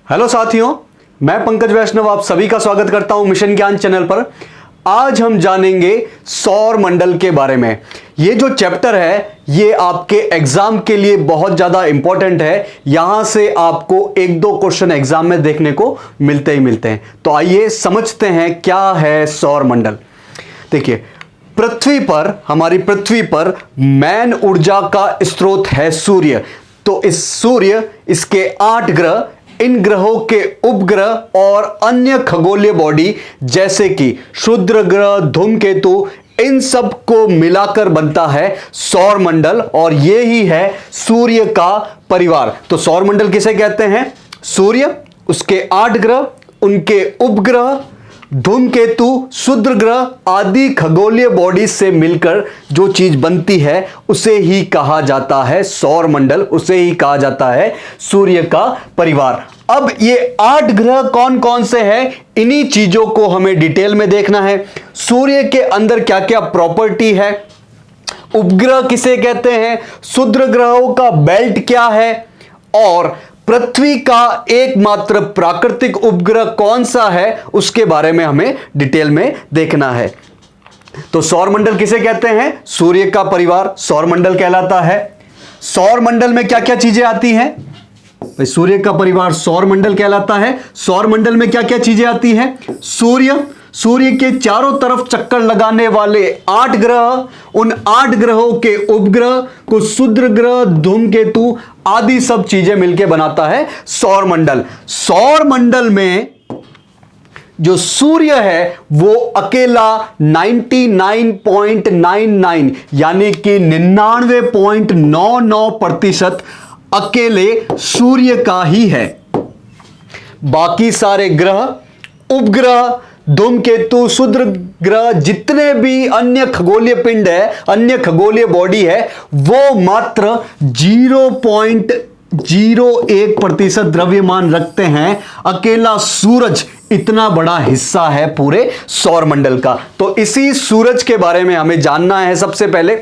Hello साथियों, मैं पंकज वैष्णव आप सभी का स्वागत करता हूं मिशन ज्ञान चैनल पर। आज हम जानेंगे सौर मंडल के बारे में। ये जो चैप्टर है ये आपके एग्जाम के लिए बहुत ज्यादा इंपॉर्टेंट है। यहां से आपको एक दो क्वेश्चन एग्जाम में देखने को मिलते ही मिलते हैं। तो आइए समझते हैं क्या है सौर मंडल। देखिए, पृथ्वी पर, हमारी पृथ्वी पर मैन ऊर्जा का स्रोत है सूर्य। तो इस सूर्य, इसके 8 ग्रह, इन ग्रहों के उपग्रह और अन्य खगोलीय बॉडी जैसे कि क्षुद्र ग्रह, धूमकेतु, इन सब को मिलाकर बनता है सौर मंडल और ये ही है सूर्य का परिवार। तो सौर मंडल किसे कहते हैं? सूर्य, उसके 8 ग्रह, उनके उपग्रह, धूमकेतु, क्षुद्र ग्रह आदि खगोलीय बॉडी से मिलकर जो चीज बनती है उसे ही कहा जाता है सौर मंडल, उसे ही कहा जाता है सूर्य का परिवार। अब ये 8 ग्रह कौन कौन से हैं, इन्हीं चीजों को हमें डिटेल में देखना है। सूर्य के अंदर क्या क्या प्रॉपर्टी है, उपग्रह किसे कहते हैं, क्षुद्र ग्रहों का बेल्ट क्या है और पृथ्वी का एकमात्र प्राकृतिक उपग्रह कौन सा है, उसके बारे में हमें डिटेल में देखना है। तो सौर मंडल किसे कहते हैं? सूर्य का परिवार सौर मंडल कहलाता है। सौर मंडल में क्या क्या चीजें आती हैं? सूर्य का परिवार सौर मंडल कहलाता है। सौर मंडल में क्या क्या चीजें आती हैं? सूर्य के चारों तरफ चक्कर लगाने वाले 8 ग्रह, उन 8 ग्रहों के उपग्रह को क्षुद्र ग्रह, धूमकेतु आदि सब चीजें मिलकर बनाता है सौर मंडल। सौर मंडल में जो सूर्य है वो अकेला 99.99 यानी कि 99.99% अकेले सूर्य का ही है। बाकी सारे ग्रह, उपग्रह, धूमकेतु, क्षुद्र ग्रह, जितने भी अन्य खगोलीय पिंड है, अन्य खगोलीय बॉडी है, वो मात्र 0.01% द्रव्यमान रखते हैं। अकेला सूरज इतना बड़ा हिस्सा है पूरे सौर मंडल का। तो इसी सूरज के बारे में हमें जानना है। सबसे पहले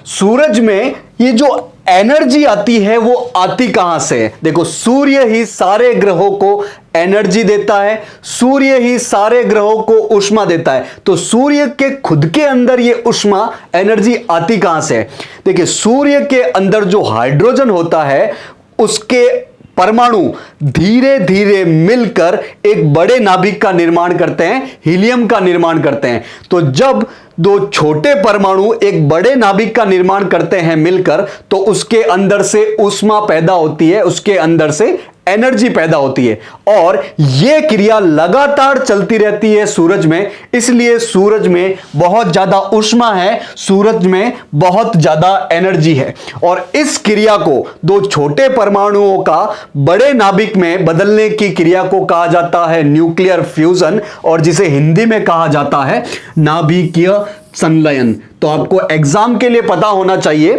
सूरज में ये जो एनर्जी आती है वो आती कहां से है? देखो, सूर्य ही सारे ग्रहों को एनर्जी देता है, सूर्य ही सारे ग्रहों को ऊष्मा देता है। तो सूर्य के खुद के अंदर ये ऊष्मा, एनर्जी आती कहां से है? देखिए, सूर्य के अंदर जो हाइड्रोजन होता है उसके परमाणु धीरे धीरे मिलकर एक बड़े नाभिक का निर्माण करते हैं, हीलियम का निर्माण करते हैं। तो जब दो छोटे परमाणु एक बड़े नाभिक का निर्माण करते हैं मिलकर, तो उसके अंदर से ऊष्मा पैदा होती है, उसके अंदर से एनर्जी पैदा होती है और यह क्रिया लगातार चलती रहती है सूरज में। इसलिए सूरज में बहुत ज्यादा ऊष्मा है, सूरज में बहुत ज्यादा एनर्जी है और इस क्रिया को, दो छोटे परमाणुओं का बड़े नाभिक में बदलने की क्रिया को कहा जाता है न्यूक्लियर फ्यूजन और जिसे हिंदी में कहा जाता है नाभिकीय संलयन। तो आपको एग्जाम के लिए पता होना चाहिए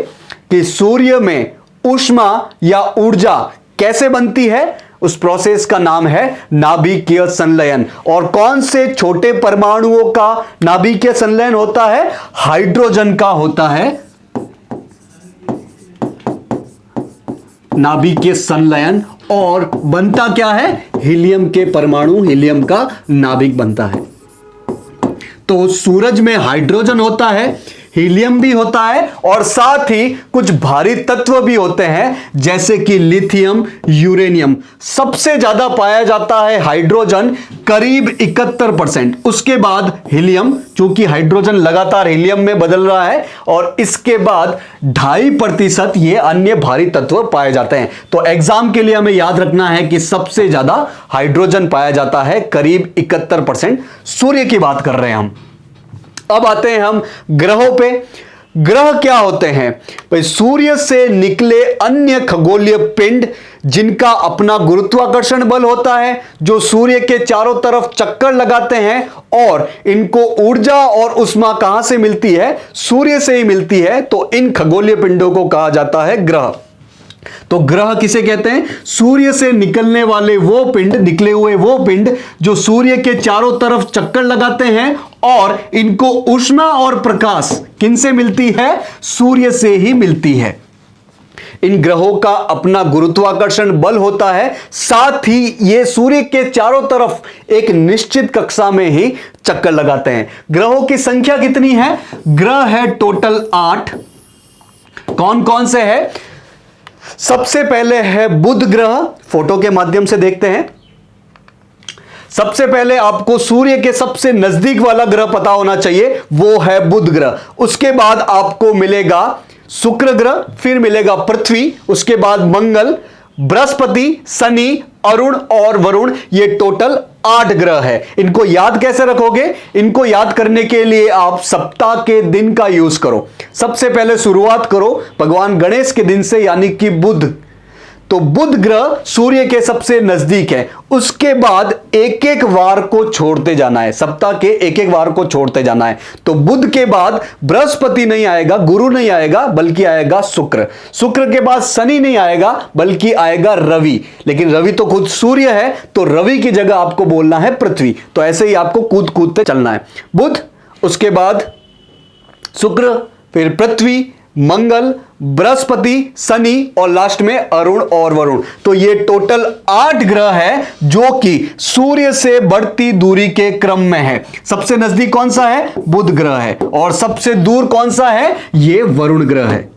कि सूर्य में ऊष्मा या ऊर्जा कैसे बनती है, उस प्रोसेस का नाम है नाभिकीय संलयन। और कौन से छोटे परमाणुओं का नाभिकीय संलयन होता है? हाइड्रोजन का होता है नाभिकीय संलयन। और बनता क्या है? हीलियम के परमाणु, हीलियम का नाभिक बनता है। तो सूरज में हाइड्रोजन होता है, हीलियम भी होता है और साथ ही कुछ भारी तत्व भी होते हैं जैसे कि लिथियम, यूरेनियम। सबसे ज्यादा पाया जाता है हाइड्रोजन, करीब 71%। उसके बाद हीलियम, चूंकि हाइड्रोजन लगातार हीलियम में बदल रहा है, और इसके बाद 2.5% ये अन्य भारी तत्व पाए जाते हैं। तो एग्जाम के लिए हमें याद रखना है कि सबसे ज्यादा हाइड्रोजन पाया जाता है, करीब 71%। सूर्य की बात कर रहे हैं हम। अब आते हैं हम ग्रहों पे। ग्रह क्या होते हैं भाई? सूर्य से निकले अन्य खगोलीय पिंड जिनका अपना गुरुत्वाकर्षण बल होता है, जो सूर्य के चारों तरफ चक्कर लगाते हैं और इनको ऊर्जा और ऊष्मा कहां से मिलती है? सूर्य से ही मिलती है। तो इन खगोलीय पिंडों को कहा जाता है ग्रह। तो ग्रह किसे कहते हैं? सूर्य से निकलने वाले वो पिंड, निकले हुए वो पिंड जो सूर्य के चारों तरफ चक्कर लगाते हैं और इनको ऊष्मा और प्रकाश किनसे मिलती है? सूर्य से ही मिलती है। इन ग्रहों का अपना गुरुत्वाकर्षण बल होता है, साथ ही ये सूर्य के चारों तरफ एक निश्चित कक्षा में ही चक्कर लगाते हैं। ग्रहों की संख्या कितनी है? ग्रह है टोटल 8। कौन कौन से है? सबसे पहले है बुध ग्रह, फोटो के माध्यम से देखते हैं। सबसे पहले आपको सूर्य के सबसे नजदीक वाला ग्रह पता होना चाहिए, वो है बुध ग्रह। उसके बाद आपको मिलेगा शुक्र ग्रह, फिर मिलेगा पृथ्वी, उसके बाद मंगल, बृहस्पति, शनि, अरुण और वरुण। ये टोटल 8 ग्रह है। इनको याद कैसे रखोगे? इनको याद करने के लिए आप सप्ताह के दिन का यूज करो। सबसे पहले शुरुआत करो भगवान गणेश के दिन से, यानी कि बुध। तो बुध ग्रह सूर्य के सबसे नजदीक है। उसके बाद एक एक वार को छोड़ते जाना है, सप्ताह के एक एक वार को छोड़ते जाना है। तो बुध के बाद बृहस्पति नहीं आएगा, गुरु नहीं आएगा, बल्कि आएगा शुक्र। शुक्र के बाद शनि नहीं आएगा, बल्कि आएगा रवि। लेकिन रवि तो खुद सूर्य है, तो रवि की जगह आपको बोलना है पृथ्वी। तो ऐसे ही आपको कूद कूदते चलना है। बुध, उसके बाद शुक्र, फिर पृथ्वी, मंगल, बृहस्पति, शनि और लास्ट में अरुण और वरुण। तो ये टोटल 8 ग्रह है जो कि सूर्य से बढ़ती दूरी के क्रम में है। सबसे नजदीक कौन सा है? बुध ग्रह है। और सबसे दूर कौन सा है? ये वरुण ग्रह है।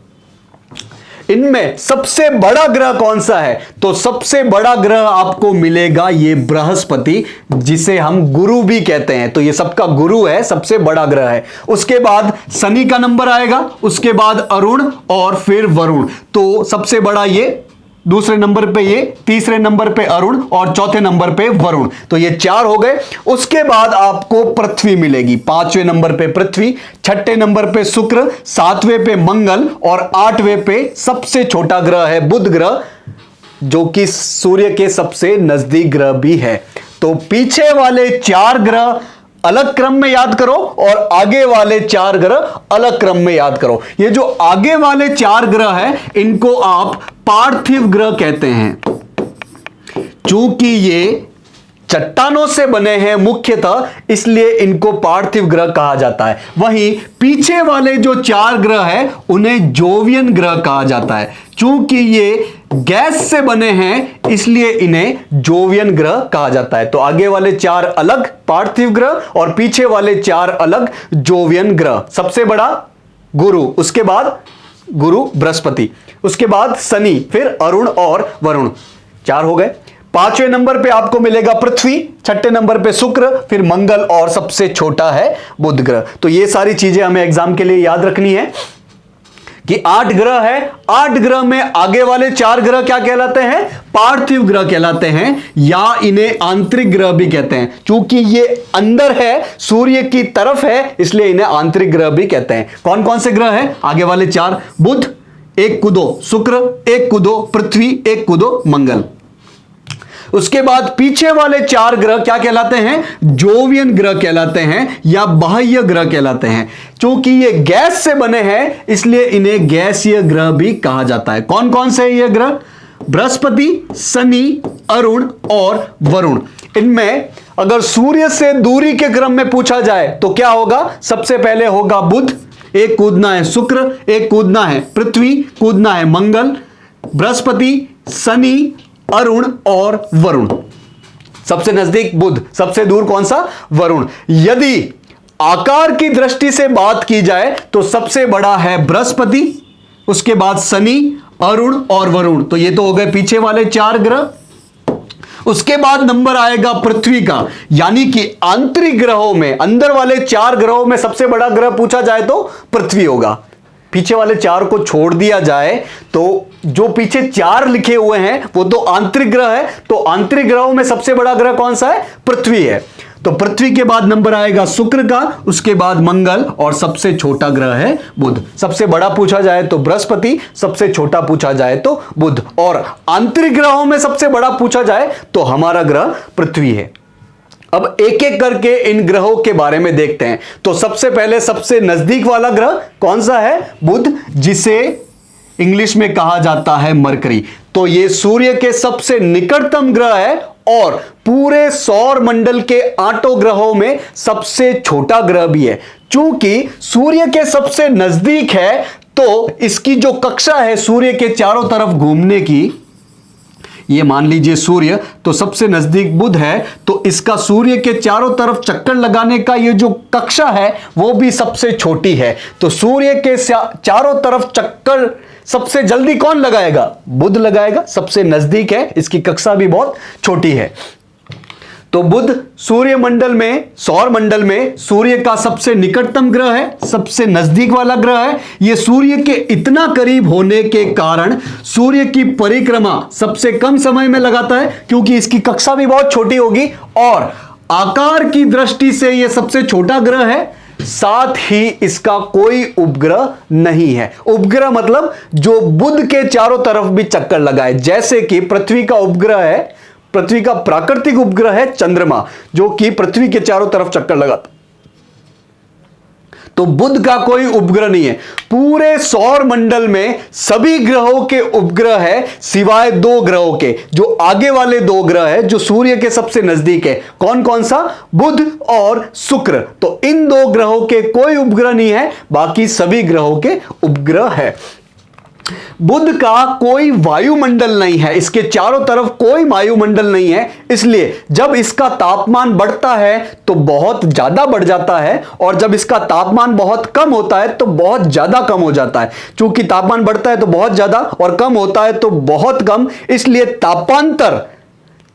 इनमें सबसे बड़ा ग्रह कौन सा है? तो सबसे बड़ा ग्रह आपको मिलेगा ये बृहस्पति, जिसे हम गुरु भी कहते हैं। तो ये सबका गुरु है, सबसे बड़ा ग्रह है। उसके बाद शनि का नंबर आएगा, उसके बाद अरुण और फिर वरुण। तो सबसे बड़ा ये, दूसरे नंबर पे ये, तीसरे नंबर पे अरुण और चौथे नंबर पे वरुण। तो ये 4 हो गए। उसके बाद आपको पृथ्वी मिलेगी, 5वें नंबर पे पृथ्वी, 6ठे नंबर पे शुक्र, 7वें पे मंगल और 8वें पे सबसे छोटा ग्रह है बुध ग्रह, जो कि सूर्य के सबसे नजदीक ग्रह भी है। तो पीछे वाले 4 ग्रह अलग क्रम में याद करो और आगे वाले 4 ग्रह अलग क्रम में याद करो। ये जो आगे वाले 4 ग्रह हैं, इनको आप पार्थिव ग्रह कहते हैं, चूंकि ये चट्टानों से बने हैं मुख्यतः, इसलिए इनको पार्थिव ग्रह कहा जाता है। वहीं पीछे वाले जो 4 ग्रह हैं, उन्हें जोवियन ग्रह कहा जाता है। चूंकि ये गैस से बने हैं, इसलिए इन्हें जोवियन ग्रह कहा जाता है। तो आगे वाले 4 अलग पार्थिव ग्रह और पीछे वाले 4 अलग जोवियन ग्रह। सबसे बड़ा गुरु, उसके बाद गुरु बृहस्पति, उसके बाद शनि, फिर अरुण और वरुण। 4 हो गए। 5वें नंबर पे आपको मिलेगा पृथ्वी, 6ठे नंबर पे शुक्र, फिर मंगल और सबसे छोटा है बुध ग्रह। तो ये सारी चीजें हमें एग्जाम के लिए याद रखनी है कि 8 ग्रह है। 8 ग्रह में आगे वाले 4 ग्रह क्या कहलाते हैं? पार्थिव ग्रह कहलाते हैं, या इन्हें आंतरिक ग्रह भी कहते हैं। चूंकि ये अंदर है, सूर्य की तरफ है, इसलिए इन्हें आंतरिक ग्रह भी कहते हैं। कौन कौन से ग्रह हैं? आगे वाले 4, बुध, 1 कूदो शुक्र, 1 कूदो पृथ्वी, 1 कूदो मंगल। उसके बाद पीछे वाले 4 ग्रह क्या कहलाते हैं? जोवियन ग्रह कहलाते हैं या बाह्य ग्रह कहलाते हैं। क्योंकि ये गैस से बने हैं, इसलिए इन्हें गैसीय ग्रह भी कहा जाता है। कौन कौन से ये ग्रह? बृहस्पति, शनि, अरुण और वरुण। इनमें अगर सूर्य से दूरी के क्रम में पूछा जाए तो क्या होगा? सबसे पहले होगा बुध, 1 कूदना है शुक्र, 1 कूदना है पृथ्वी, कूदना है मंगल, बृहस्पति, शनि, अरुण और वरुण। सबसे नजदीक बुध, सबसे दूर कौन सा? वरुण। यदि आकार की दृष्टि से बात की जाए तो सबसे बड़ा है बृहस्पति, उसके बाद शनि, अरुण और वरुण। तो ये तो हो गए पीछे वाले 4 ग्रह। उसके बाद नंबर आएगा पृथ्वी का, यानी कि आंतरिक ग्रहों में, अंदर वाले 4 ग्रहों में सबसे बड़ा ग्रह पूछा जाए तो पृथ्वी होगा। पीछे वाले 4 को छोड़ दिया जाए तो जो पीछे 4 लिखे हुए हैं वो तो आंतरिक ग्रह है। तो आंतरिक ग्रहों में सबसे बड़ा ग्रह कौन सा है? पृथ्वी है। तो पृथ्वी के बाद नंबर आएगा शुक्र का, उसके बाद मंगल और सबसे छोटा ग्रह है बुध। सबसे बड़ा पूछा जाए तो बृहस्पति, सबसे छोटा पूछा जाए तो बुध, और आंतरिक ग्रहों में सबसे बड़ा पूछा जाए तो हमारा ग्रह पृथ्वी है। अब एक एक करके इन ग्रहों के बारे में देखते हैं। तो सबसे पहले सबसे नजदीक वाला ग्रह कौन सा है? बुध, जिसे इंग्लिश में कहा जाता है मरकरी। तो ये सूर्य के सबसे निकटतम ग्रह है और पूरे सौर मंडल के 8 ग्रहों में सबसे छोटा ग्रह भी है। चूंकि सूर्य के सबसे नजदीक है तो इसकी जो कक्षा है सूर्य के चारों तरफ घूमने की, ये मान लीजिए सूर्य, तो सबसे नजदीक बुध है, तो इसका सूर्य के चारों तरफ चक्कर लगाने का ये जो कक्षा है वो भी सबसे छोटी है। तो सूर्य के चारों तरफ चक्कर सबसे जल्दी कौन लगाएगा? बुध लगाएगा, सबसे नजदीक है, इसकी कक्षा भी बहुत छोटी है। तो बुध सूर्यमंडल में, सौर मंडल में सूर्य का सबसे निकटतम ग्रह है, सबसे नजदीक वाला ग्रह है। यह सूर्य के इतना करीब होने के कारण सूर्य की परिक्रमा सबसे कम समय में लगाता है, क्योंकि इसकी कक्षा भी बहुत छोटी होगी और आकार की दृष्टि से यह सबसे छोटा ग्रह है। साथ ही इसका कोई उपग्रह नहीं है। उपग्रह मतलब जो बुध के चारों तरफ भी चक्कर लगाए, जैसे कि पृथ्वी का उपग्रह है, पृथ्वी का प्राकृतिक उपग्रह है चंद्रमा, जो कि पृथ्वी के चारों तरफ चक्कर लगाता। तो बुध का कोई उपग्रह नहीं है। पूरे सौर मंडल में सभी ग्रहों के उपग्रह है सिवाय दो ग्रहों के। जो आगे वाले दो ग्रह है जो सूर्य के सबसे नजदीक है, कौन कौन सा? बुध और शुक्र। तो इन दो ग्रहों के कोई उपग्रह नहीं है, बाकी सभी ग्रहों के उपग्रह है। बुध का कोई वायुमंडल नहीं है, इसके चारों तरफ कोई वायुमंडल नहीं है, इसलिए जब इसका तापमान बढ़ता है तो बहुत ज्यादा बढ़ जाता है और जब इसका तापमान बहुत कम होता है तो बहुत ज्यादा कम हो जाता है। चूंकि तापमान बढ़ता है तो बहुत ज्यादा और कम होता है तो बहुत कम, इसलिए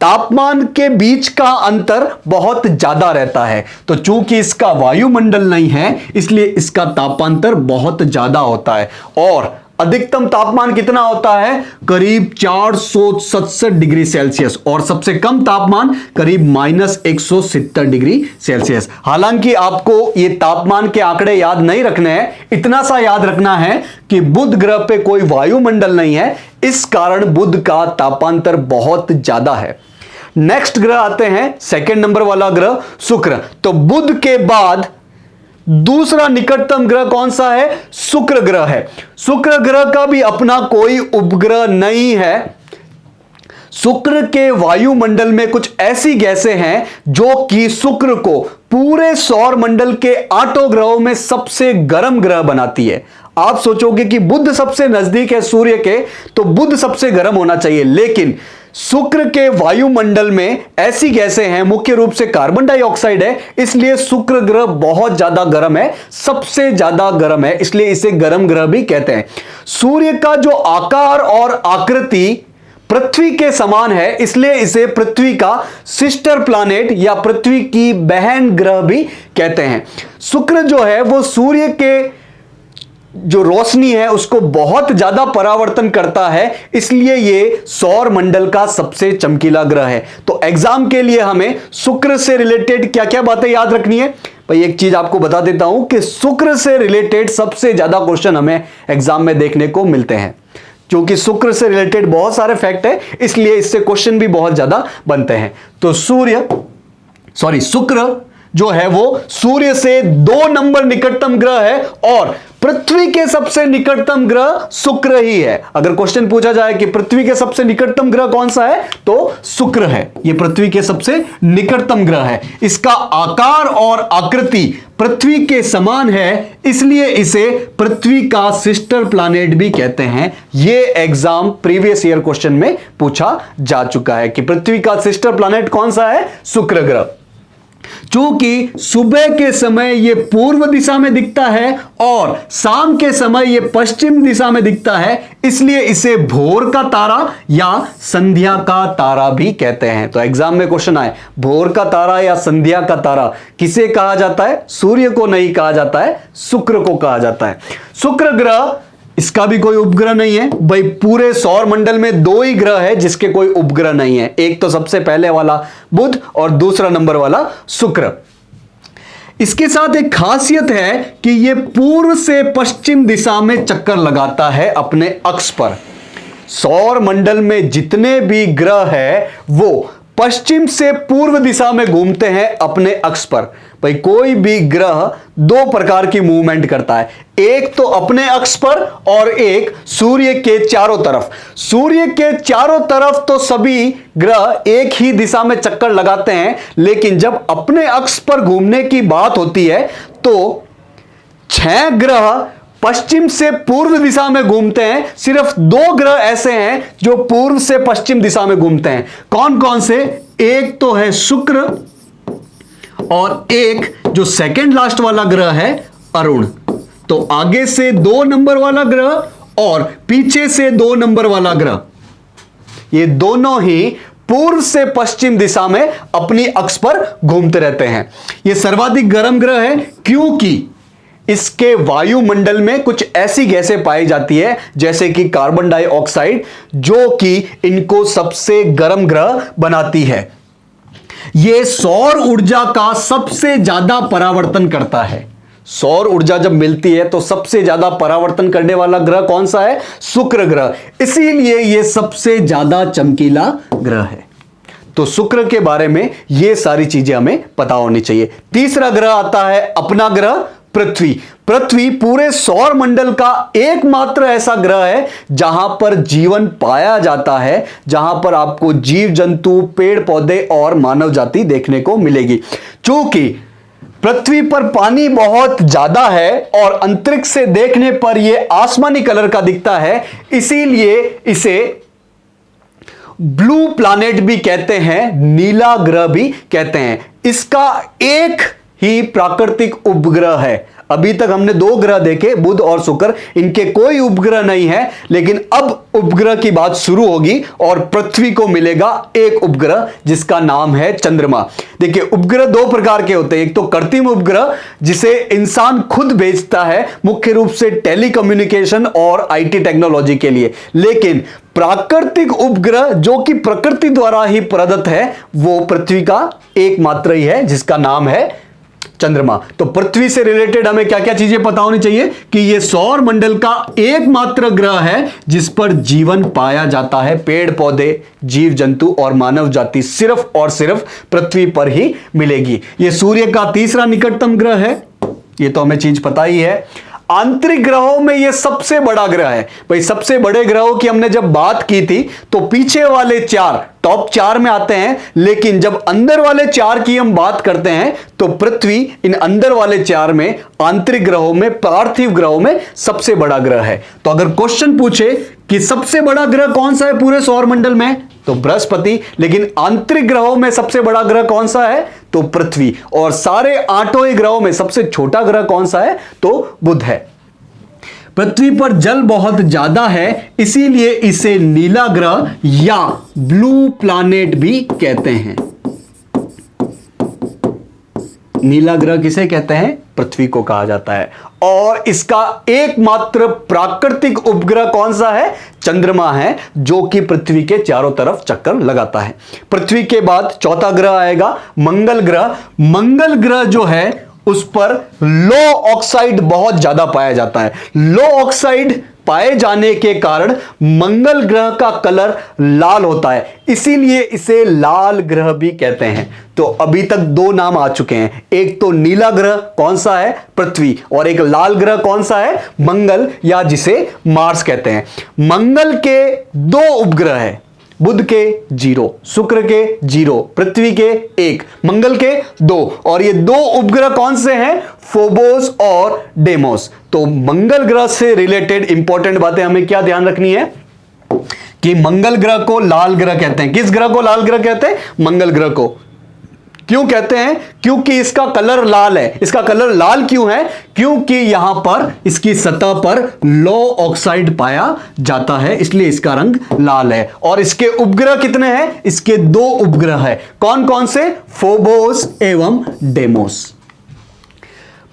तापमान के बीच का अंतर बहुत ज्यादा रहता है। तो चूंकि इसका वायुमंडल नहीं है इसलिए इसका तापांतर बहुत ज्यादा होता है और अधिकतम तापमान कितना होता है? करीब 467 डिग्री सेल्सियस और सबसे कम तापमान करीब -170 डिग्री सेल्सियस। हालांकि आपको ये तापमान के आंकड़े याद नहीं रखने हैं, इतना सा याद रखना है कि बुध ग्रह पे कोई वायुमंडल नहीं है, इस कारण बुध का तापांतर बहुत ज्यादा है। नेक्स्ट ग्रह आते हैं, सेकेंड नंबर वाला ग्रह शुक्र। तो बुध के बाद दूसरा निकटतम ग्रह कौन सा है? शुक्र ग्रह है। शुक्र ग्रह का भी अपना कोई उपग्रह नहीं है। शुक्र के वायुमंडल में कुछ ऐसी गैसें हैं जो कि शुक्र को पूरे सौर मंडल के 8 ग्रहों में सबसे गर्म ग्रह बनाती है। आप सोचोगे कि बुध सबसे नजदीक है सूर्य के, तो बुध सबसे गर्म होना चाहिए, लेकिन शुक्र के वायुमंडल में ऐसी गैसें हैं, मुख्य रूप से कार्बन डाइऑक्साइड है, इसलिए शुक्र ग्रह बहुत ज्यादा गर्म है, सबसे ज्यादा गर्म है, इसलिए इसे गर्म ग्रह भी कहते हैं। सूर्य का जो आकार और आकृति पृथ्वी के समान है, इसलिए इसे पृथ्वी का सिस्टर प्लैनेट या पृथ्वी की बहन ग्रह भी कहते हैं। शुक्र जो है वो सूर्य के जो रोशनी है उसको बहुत ज्यादा परावर्तन करता है, इसलिए ये सौर मंडल का सबसे चमकीला ग्रह है। तो एग्जाम के लिए हमें शुक्र से रिलेटेड क्या क्या बातें याद रखनी है? भाई एक चीज आपको बता देता हूं कि शुक्र से रिलेटेड सबसे ज्यादा क्वेश्चन हमें एग्जाम में देखने को मिलते हैं, क्योंकि शुक्र से रिलेटेड बहुत सारे फैक्ट है, इसलिए इससे क्वेश्चन भी बहुत ज्यादा बनते हैं। तो शुक्र जो है वो सूर्य से 2 नंबर निकटतम ग्रह है और पृथ्वी के सबसे निकटतम ग्रह शुक्र ही है। अगर क्वेश्चन पूछा जाए कि पृथ्वी के सबसे निकटतम ग्रह कौन सा है, तो शुक्र है। यह पृथ्वी के सबसे निकटतम ग्रह है। इसका आकार और आकृति पृथ्वी के समान है, इसलिए इसे पृथ्वी का सिस्टर प्लैनेट भी कहते हैं। यह एग्जाम प्रीवियस ईयर क्वेश्चन में पूछा जा चुका है कि पृथ्वी का सिस्टर प्लैनेट कौन सा है? शुक्र ग्रह। चूंकि सुबह के समय यह पूर्व दिशा में दिखता है और शाम के समय यह पश्चिम दिशा में दिखता है, इसलिए इसे भोर का तारा या संध्या का तारा भी कहते हैं। तो एग्जाम में क्वेश्चन आए, भोर का तारा या संध्या का तारा किसे कहा जाता है? सूर्य को नहीं कहा जाता है, शुक्र को कहा जाता है। शुक्र ग्रह, इसका भी कोई उपग्रह नहीं है। भाई पूरे सौर मंडल में 2 ही ग्रह है जिसके कोई उपग्रह नहीं है, एक तो सबसे पहले वाला बुध और दूसरा नंबर वाला शुक्र। इसके साथ एक खासियत है कि यह पूर्व से पश्चिम दिशा में चक्कर लगाता है अपने अक्ष पर। सौर मंडल में जितने भी ग्रह है वो पश्चिम से पूर्व दिशा में घूमते हैं अपने अक्ष पर। भाई कोई भी ग्रह 2 प्रकार की मूवमेंट करता है, एक तो अपने अक्ष पर और एक सूर्य के चारों तरफ। सूर्य के चारों तरफ तो सभी ग्रह एक ही दिशा में चक्कर लगाते हैं, लेकिन जब अपने अक्ष पर घूमने की बात होती है तो 6 ग्रह पश्चिम से पूर्व दिशा में घूमते हैं। सिर्फ 2 ग्रह ऐसे हैं जो पूर्व से पश्चिम दिशा में घूमते हैं। कौन कौन से? एक तो है शुक्र और एक जो सेकंड लास्ट वाला ग्रह है अरुण। तो आगे से 2 नंबर वाला ग्रह और पीछे से 2 नंबर वाला ग्रह, ये दोनों ही पूर्व से पश्चिम दिशा में अपनी अक्ष पर घूमते रहते हैं। यह सर्वाधिक गर्म ग्रह है क्योंकि इसके वायुमंडल में कुछ ऐसी गैसें पाई जाती है जैसे कि कार्बन डाइऑक्साइड, जो कि इनको सबसे गर्म ग्रह बनाती है। यह सौर ऊर्जा का सबसे ज्यादा परावर्तन करता है। सौर ऊर्जा जब मिलती है तो सबसे ज्यादा परावर्तन करने वाला ग्रह कौन सा है? शुक्र ग्रह। इसीलिए यह सबसे ज्यादा चमकीला ग्रह है। तो शुक्र के बारे में यह सारी चीजें हमें पता होनी चाहिए। तीसरा ग्रह आता है अपना ग्रह पृथ्वी। पृथ्वी पूरे सौर मंडल का एकमात्र ऐसा ग्रह है जहां पर जीवन पाया जाता है, जहां पर आपको जीव जंतु, पेड़ पौधे और मानव जाति देखने को मिलेगी। चूंकि पृथ्वी पर पानी बहुत ज्यादा है और अंतरिक्ष से देखने पर यह आसमानी कलर का दिखता है, इसीलिए इसे ब्लू प्लैनेट भी कहते हैं, नीला ग्रह भी कहते हैं। इसका एक ही प्राकृतिक उपग्रह है। अभी तक हमने 2 ग्रह देखे, बुध और शुक्र, इनके कोई उपग्रह नहीं है, लेकिन अब उपग्रह की बात शुरू होगी और पृथ्वी को मिलेगा एक उपग्रह जिसका नाम है चंद्रमा। देखिए, उपग्रह 2 प्रकार के होते हैं। एक तो कृत्रिम उपग्रह जिसे इंसान खुद भेजता है, मुख्य रूप से टेलीकम्युनिकेशन और आईटी टेक्नोलॉजी के लिए। लेकिन प्राकृतिक उपग्रह जो कि प्रकृति द्वारा ही प्रदत्त है, वो पृथ्वी का एकमात्र ही है जिसका नाम है चंद्रमा। तो पृथ्वी से रिलेटेड हमें क्या क्या चीजें पता होनी चाहिए कि यह सौर मंडल का एकमात्र ग्रह है जिस पर जीवन पाया जाता है। पेड़ पौधे, जीव जंतु और मानव जाति सिर्फ और सिर्फ पृथ्वी पर ही मिलेगी। यह सूर्य का तीसरा निकटतम ग्रह है, यह तो हमें चीज पता ही है। आंतरिक ग्रहों में यह सबसे बड़ा ग्रह है। भाई, सबसे बड़े ग्रहों की हमने जब बात की थी तो पीछे वाले 4 टॉप 4 में आते हैं, लेकिन जब अंदर वाले 4 की हम बात करते हैं तो पृथ्वी इन अंदर वाले 4 में, आंतरिक ग्रहों में, पार्थिव ग्रहों में सबसे बड़ा ग्रह है। तो अगर क्वेश्चन पूछे कि सबसे बड़ा ग्रह कौन सा है पूरे सौर मंडल में, तो बृहस्पति। लेकिन आंतरिक ग्रहों में सबसे बड़ा ग्रह कौन सा है? तो पृथ्वी। और सारे 8 ही ग्रहों में सबसे छोटा ग्रह कौन सा है? तो बुध है। पृथ्वी पर जल बहुत ज्यादा है, इसीलिए इसे नीला ग्रह या ब्लू प्लैनेट भी कहते हैं। नीला ग्रह किसे कहते हैं? पृथ्वी को कहा जाता है। और इसका एकमात्र प्राकृतिक उपग्रह कौन सा है? चंद्रमा है, जो कि पृथ्वी के चारों तरफ चक्कर लगाता है। पृथ्वी के बाद चौथा ग्रह आएगा मंगल ग्रह। मंगल ग्रह जो है उस पर लो ऑक्साइड बहुत ज्यादा पाया जाता है। लो ऑक्साइड पाए जाने के कारण मंगल ग्रह का कलर लाल होता है, इसीलिए इसे लाल ग्रह भी कहते हैं। तो अभी तक 2 नाम आ चुके हैं, एक तो नीला ग्रह कौन सा है? पृथ्वी, और एक लाल ग्रह कौन सा है? मंगल, या जिसे मार्स कहते हैं। मंगल के 2 उपग्रह है, बुध के 0, शुक्र के 0, पृथ्वी के 1, मंगल के 2। और ये 2 उपग्रह कौन से हैं? फोबोस और डेमोस। तो मंगल ग्रह से रिलेटेड इंपॉर्टेंट बातें हमें क्या ध्यान रखनी है कि मंगल ग्रह को लाल ग्रह कहते हैं। किस ग्रह को लाल ग्रह कहते हैं? मंगल ग्रह को। क्यों कहते हैं? क्योंकि इसका कलर लाल है। इसका कलर लाल क्यों है? क्योंकि यहां पर इसकी सतह पर लो ऑक्साइड पाया जाता है, इसलिए इसका रंग लाल है। और इसके उपग्रह कितने हैं? इसके 2 उपग्रह है। कौन कौन से? फोबोस एवं डेमोस।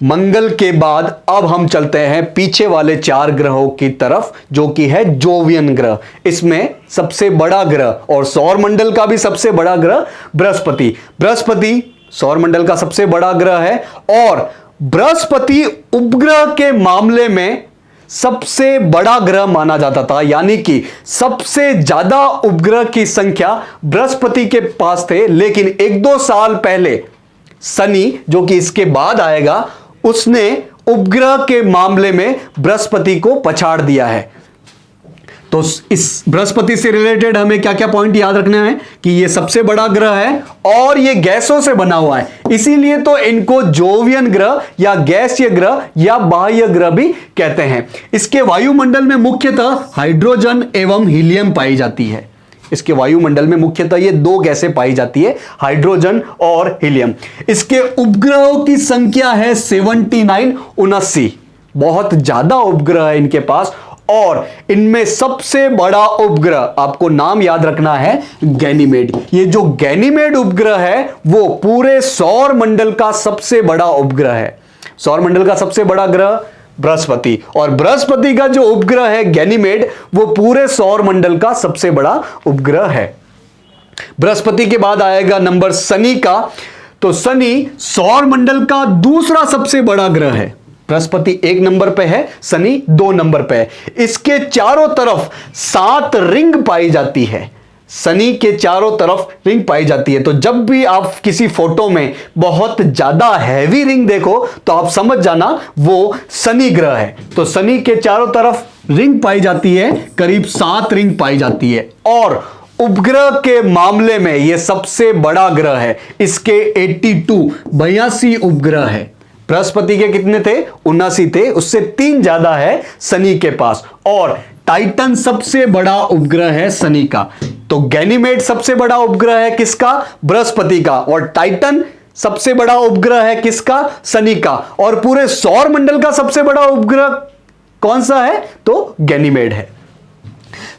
मंगल के बाद अब हम चलते हैं पीछे वाले 4 ग्रहों की तरफ, जो कि है जोवियन ग्रह। इसमें सबसे बड़ा ग्रह और सौर मंडल का भी सबसे बड़ा ग्रह बृहस्पति। बृहस्पति सौर मंडल का सबसे बड़ा ग्रह है और बृहस्पति उपग्रह के मामले में सबसे बड़ा ग्रह माना जाता था, यानी कि सबसे ज्यादा उपग्रह की संख्या बृहस्पति के पास थे। लेकिन 1-2 साल पहले शनि, जो कि इसके बाद आएगा, उसने उपग्रह के मामले में बृहस्पति को पछाड़ दिया है। तो इस बृहस्पति से रिलेटेड हमें क्या क्या पॉइंट याद रखने हैं कि ये सबसे बड़ा ग्रह है और ये गैसों से बना हुआ है, इसीलिए तो इनको जोवियन ग्रह या गैसीय ग्रह या बाह्य ग्रह भी कहते हैं। इसके वायुमंडल में मुख्यतः हाइड्रोजन एवं हीलियम पाई जाती है। इसके वायुमंडल में मुख्यतः ये दो गैसें पाई जाती है, हाइड्रोजन और हीलियम। इसके उपग्रहों की संख्या है 79, 79। बहुत ज्यादा उपग्रह है इनके पास और इनमें सबसे बड़ा उपग्रह, आपको नाम याद रखना है, गैनीमेड। ये जो गैनीमेड उपग्रह है वो पूरे सौर मंडल का सबसे बड़ा उपग्रह है। सौर मंडल का सबसे बड़ा ग्रह बृहस्पति, और बृहस्पति का जो उपग्रह है गैनीमेड वो पूरे सौर मंडल का सबसे बड़ा उपग्रह है। बृहस्पति के बाद आएगा नंबर शनि का। तो शनि सौर मंडल का दूसरा सबसे बड़ा ग्रह है। बृहस्पति 1 नंबर पे है, शनि 2 नंबर पे है। इसके चारों तरफ 7 रिंग पाई जाती है। शनि के चारों तरफ रिंग पाई जाती है। तो जब भी आप किसी फोटो में बहुत ज्यादा हैवी रिंग देखो तो आप समझ जाना वो शनि ग्रह है। तो शनि के चारों तरफ रिंग पाई जाती है, करीब 7 रिंग पाई जाती है और उपग्रह के मामले में यह सबसे बड़ा ग्रह है। इसके 82 उपग्रह है। बृहस्पति के कितने थे? 79 थे, उससे 3 ज्यादा है शनि के पास। और टाइटन सबसे बड़ा उपग्रह है शनि का। तो गैनीमेड सबसे बड़ा उपग्रह है किसका? बृहस्पति का। और टाइटन सबसे बड़ा उपग्रह है किसका? शनि का। और पूरे सौर मंडल का सबसे बड़ा उपग्रह कौन सा है? तो गैनीमेड है।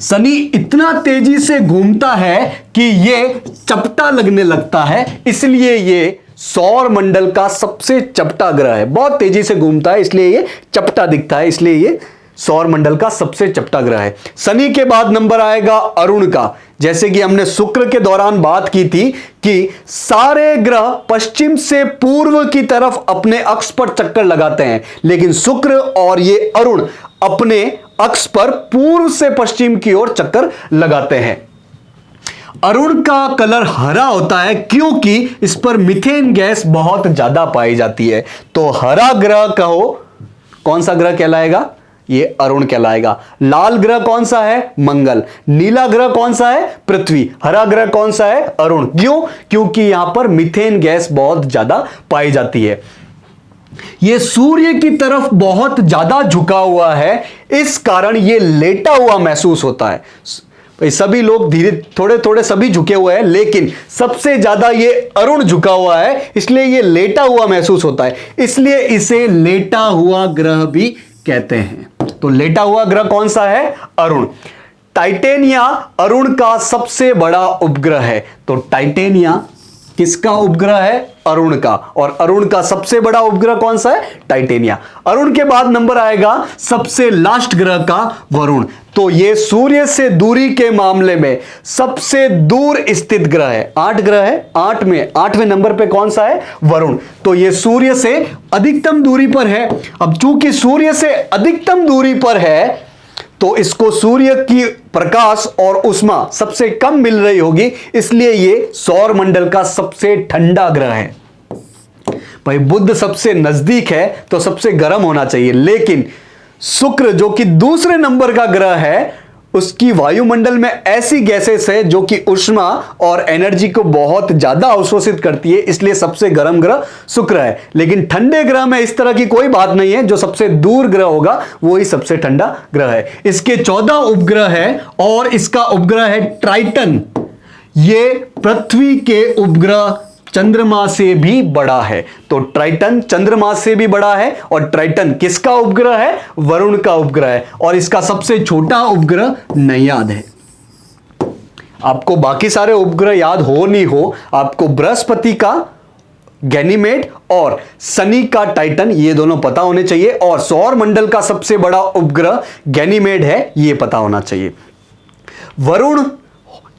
शनि इतना तेजी से घूमता है कि यह चपटा लगने लगता है, इसलिए यह सौर मंडल का सबसे चपटा ग्रह है। बहुत तेजी से घूमता है इसलिए यह चपटा दिखता है, इसलिए यह सौर मंडल का सबसे चपटा ग्रह है। शनि के बाद नंबर आएगा अरुण का। जैसे कि हमने शुक्र के दौरान बात की थी कि सारे ग्रह पश्चिम से पूर्व की तरफ अपने अक्ष पर चक्कर लगाते हैं, लेकिन शुक्र और ये अरुण अपने अक्ष पर पूर्व से पश्चिम की ओर चक्कर लगाते हैं। अरुण का कलर हरा होता है क्योंकि इस पर मीथेन गैस बहुत ज्यादा पाई जाती है। तो हरा ग्रह कहो, कौन सा ग्रह कहलाएगा? ये अरुण कहलाएगा। लाल ग्रह कौन सा है? मंगल। नीला ग्रह कौन सा है? पृथ्वी। हरा ग्रह कौन सा है? अरुण। क्यों? क्योंकि यहां पर मीथेन गैस बहुत ज्यादा पाई जाती है। यह सूर्य की तरफ बहुत ज्यादा झुका हुआ है, इस कारण यह लेटा हुआ महसूस होता है। सभी लोग धीरे थोड़े थोड़े सभी झुके हुए हैं, लेकिन सबसे ज्यादा ये अरुण झुका हुआ है, इसलिए ये लेटा हुआ महसूस होता है, इसलिए इसे लेटा हुआ ग्रह भी कहते हैं। तो लेटा हुआ ग्रह कौन सा है? अरुण। टाइटेनिया अरुण का सबसे बड़ा उपग्रह है। तो टाइटेनिया किसका उपग्रह है? अरुण का। और अरुण का सबसे बड़ा उपग्रह कौन सा है? टाइटेनिया। अरुण के बाद नंबर आएगा सबसे लास्ट ग्रह का, वरुण। तो यह सूर्य से दूरी के मामले में सबसे दूर स्थित ग्रह है। 8 ग्रह है, 8वें नंबर पे कौन सा है? वरुण। तो यह सूर्य से अधिकतम दूरी पर है। अब चूंकि सूर्य से अधिकतम दूरी पर है तो इसको सूर्य की प्रकाश और उष्मा सबसे कम मिल रही होगी, इसलिए यह सौर मंडल का सबसे ठंडा ग्रह है। भाई बुध सबसे नजदीक है तो सबसे गर्म होना चाहिए, लेकिन शुक्र जो कि दूसरे नंबर का ग्रह है उसकी वायुमंडल में ऐसी गैसेस है जो कि ऊष्मा और एनर्जी को बहुत ज्यादा अवशोषित करती है, इसलिए सबसे गर्म ग्रह शुक्र है। लेकिन ठंडे ग्रह में इस तरह की कोई बात नहीं है, जो सबसे दूर ग्रह होगा वो ही सबसे ठंडा ग्रह है। इसके 14 उपग्रह है और इसका उपग्रह है ट्राइटन। ये पृथ्वी के उपग्रह चंद्रमा से भी बड़ा है। तो ट्राइटन चंद्रमा से भी बड़ा है और ट्राइटन किसका उपग्रह है? वरुण का उपग्रह है। और इसका सबसे छोटा उपग्रह नैयाद है। आपको बाकी सारे उपग्रह याद हो नहीं हो, आपको बृहस्पति का गैनीमेड और शनि का टाइटन ये दोनों पता होने चाहिए, और सौर मंडल का सबसे बड़ा उपग्रह गैनीमेड है ये पता होना चाहिए। वरुण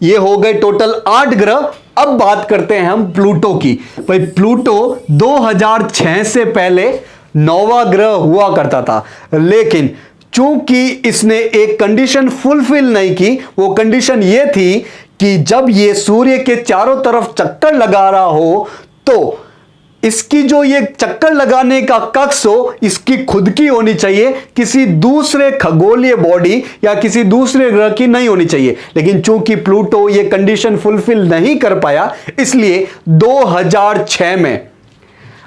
ये हो गए टोटल 8 ग्रह। अब बात करते हैं हम प्लूटो की। भाई प्लूटो 2006 से पहले 9वां ग्रह हुआ करता था, लेकिन चूंकि इसने एक कंडीशन फुलफिल नहीं की, वो कंडीशन ये थी कि जब ये सूर्य के चारों तरफ चक्कर लगा रहा हो तो इसकी जो ये चक्कर लगाने का कक्ष हो, इसकी खुद की होनी चाहिए, किसी दूसरे खगोलीय बॉडी या किसी दूसरे ग्रह की नहीं होनी चाहिए। लेकिन चूंकि प्लूटो ये कंडीशन फुलफिल नहीं कर पाया, इसलिए 2006 में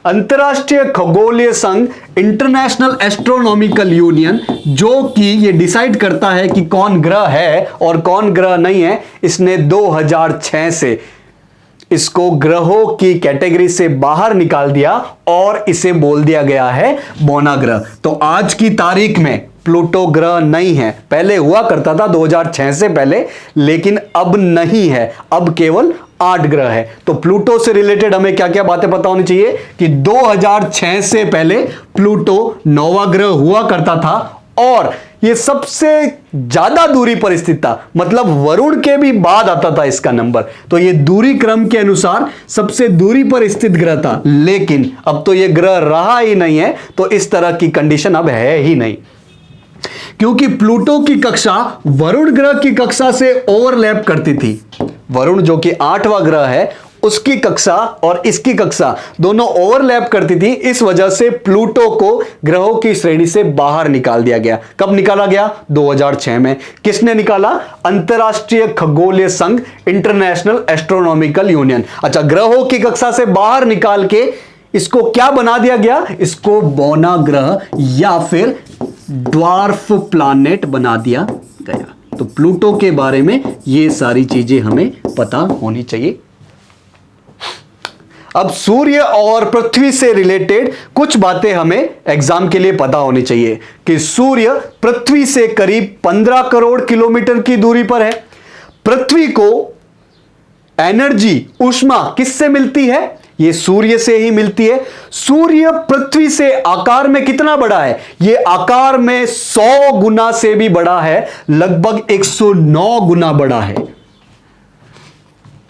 अंतरराष्ट्रीय खगोलीय संघ, इंटरनेशनल एस्ट्रोनॉमिकल यूनियन, जो कि ये डिसाइड करता है कि कौन ग्रह है और कौन ग्रह नहीं है, इसने 2006 से इसको ग्रहों की कैटेगरी से बाहर निकाल दिया और इसे बोल दिया गया है बौना ग्रह। तो आज की तारीख में प्लूटो ग्रह नहीं है। पहले हुआ करता था 2006 से पहले, लेकिन अब नहीं है, अब केवल 8 ग्रह है। तो प्लूटो से रिलेटेड हमें क्या क्या बातें पता होनी चाहिए कि 2006 से पहले प्लूटो 9वां ग्रह हुआ करता था और ये सबसे ज्यादा दूरी पर स्थित था, मतलब वरुण के भी बाद आता था इसका नंबर। तो ये दूरी क्रम के अनुसार सबसे दूरी पर स्थित ग्रह था, लेकिन अब तो ये ग्रह रहा ही नहीं है, तो इस तरह की कंडीशन अब है ही नहीं, क्योंकि प्लूटो की कक्षा वरुण ग्रह की कक्षा से ओवरलैप करती थी। वरुण जो कि 8वां ग्रह है, उसकी कक्षा और इसकी कक्षा दोनों ओवरलैप करती थी। इस वजह से प्लूटो को ग्रहों की श्रेणी से बाहर निकाल दिया गया। कब निकाला गया? 2006 में। किसने निकाला? अंतरराष्ट्रीय खगोलीय संघ, इंटरनेशनल एस्ट्रोनॉमिकल यूनियन। अच्छा, ग्रहों की कक्षा से बाहर निकाल के इसको क्या बना दिया गया? इसको बौना ग्रह या फिर ड्वार्फ प्लैनेट बना दिया गया। तो प्लूटो के बारे में ये सारी चीजें हमें पता होनी चाहिए। अब सूर्य और पृथ्वी से रिलेटेड कुछ बातें हमें एग्जाम के लिए पता होनी चाहिए कि सूर्य पृथ्वी से करीब 15 करोड़ किलोमीटर की दूरी पर है। पृथ्वी को एनर्जी, ऊष्मा किससे मिलती है? ये सूर्य से ही मिलती है। सूर्य पृथ्वी से आकार में कितना बड़ा है? ये आकार में 100 गुना से भी बड़ा है, लगभग 109 गुना बड़ा है।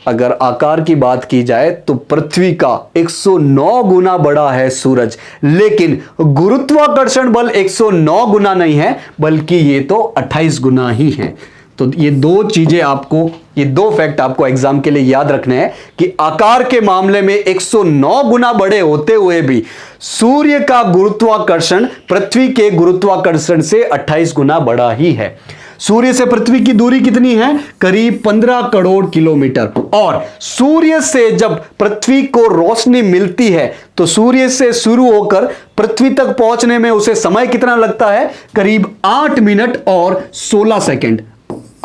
अगर आकार की बात की जाए तो पृथ्वी का 109 गुना बड़ा है सूरज, लेकिन गुरुत्वाकर्षण बल 109 गुना नहीं है, बल्कि ये तो 28 गुना ही है। तो ये दो चीजें आपको, ये दो फैक्ट आपको एग्जाम के लिए याद रखने हैं कि आकार के मामले में 109 गुना बड़े होते हुए भी सूर्य का गुरुत्वाकर्षण पृथ्वी के गुरुत्वाकर्षण से 28 गुना बड़ा ही है। सूर्य से पृथ्वी की दूरी कितनी है? करीब 15 करोड़ किलोमीटर। और सूर्य से जब पृथ्वी को रोशनी मिलती है तो सूर्य से शुरू होकर पृथ्वी तक पहुंचने में उसे समय कितना लगता है? करीब 8 मिनट और 16 सेकंड।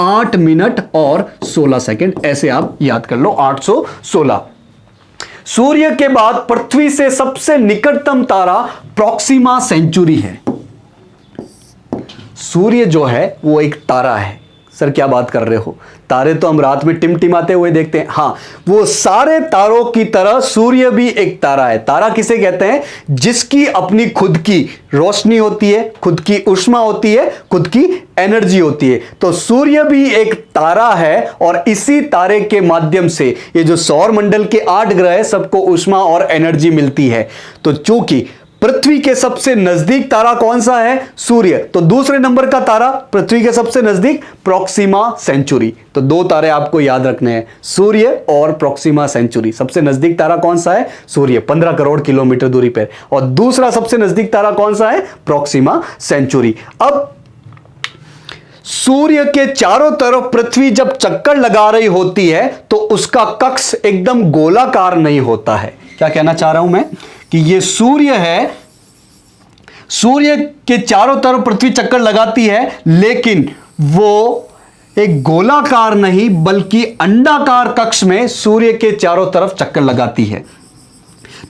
8 मिनट और 16 सेकंड, ऐसे आप याद कर लो, 816। सूर्य के बाद पृथ्वी से सबसे निकटतम तारा प्रॉक्सिमा सेंचुरी है। सूर्य जो है वो एक तारा है। सर क्या बात कर रहे हो? तारे तो हम रात में टिमटिमाते हुए देखते हैं। हाँ, वो सारे तारों की तरह सूर्य भी एक तारा है। तारा किसे कहते हैं? जिसकी अपनी खुद की रोशनी होती है, खुद की ऊष्मा होती है, खुद की एनर्जी होती है। तो सूर्य भी एक तारा है और इसी तारे के माध्यम से ये जो सौर मंडल के 8 ग्रह है, सबको ऊष्मा और एनर्जी मिलती है। तो चूंकि पृथ्वी के सबसे नजदीक तारा कौन सा है? सूर्य। तो दूसरे नंबर का तारा पृथ्वी के सबसे नजदीक प्रॉक्सिमा सेंचुरी। तो दो तारे आपको याद रखने हैं, सूर्य और प्रॉक्सिमा सेंचुरी। सबसे नजदीक तारा कौन सा है? सूर्य, 15 करोड़ किलोमीटर दूरी पर। और दूसरा सबसे नजदीक तारा कौन सा है? Proxima Centauri. अब सूर्य के चारों तरफ पृथ्वी जब चक्कर लगा रही होती है तो उसका कक्ष एकदम गोलाकार नहीं होता है। क्या कहना चाह रहा हूं मैं कि ये सूर्य है, सूर्य के चारों तरफ पृथ्वी चक्कर लगाती है, लेकिन वो एक गोलाकार नहीं बल्कि अंडाकार कक्ष में सूर्य के चारों तरफ चक्कर लगाती है।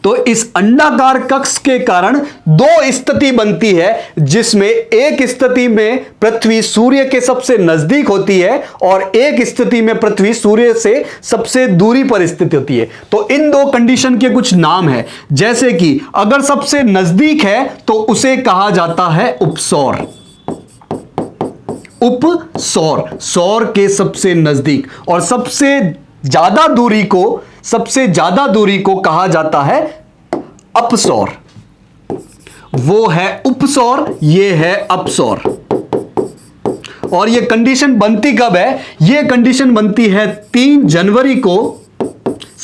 तो इस अंडाकार कक्ष के कारण दो स्थिति बनती है, जिसमें एक स्थिति में पृथ्वी सूर्य के सबसे नजदीक होती है और एक स्थिति में पृथ्वी सूर्य से सबसे दूरी पर स्थित होती है। तो इन दो कंडीशन के कुछ नाम है, जैसे कि अगर सबसे नजदीक है तो उसे कहा जाता है उपसौर। उपसौर, सौर के सबसे नजदीक। और सबसे ज्यादा दूरी को कहा जाता है अपसौर। वो है उपसौर, ये है अपसौर। और ये कंडीशन बनती कब है? ये कंडीशन बनती है 3 जनवरी को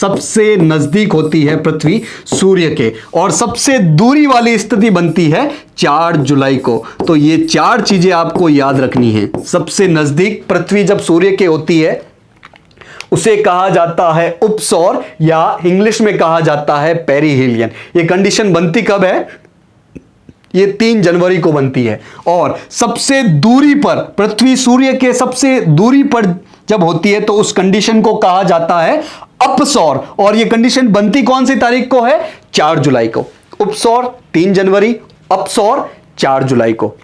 सबसे नजदीक होती है पृथ्वी सूर्य के, और सबसे दूरी वाली स्थिति बनती है 4 जुलाई को। तो ये 4 चीजें आपको याद रखनी है। सबसे नजदीक पृथ्वी जब सूर्य के होती है उसे कहा जाता है उपसौर, या इंग्लिश में कहा जाता है पेरिहेलियन। ये कंडीशन बनती कब है? ये 3 जनवरी को बनती है। और सबसे दूरी पर, पृथ्वी सूर्य के सबसे दूरी पर जब होती है तो उस कंडीशन को कहा जाता है अपसौर। और ये कंडीशन बनती कौन सी तारीख को है? 4 जुलाई को। उपसौर 3 जनवरी, अपसौर 4 जुलाई को।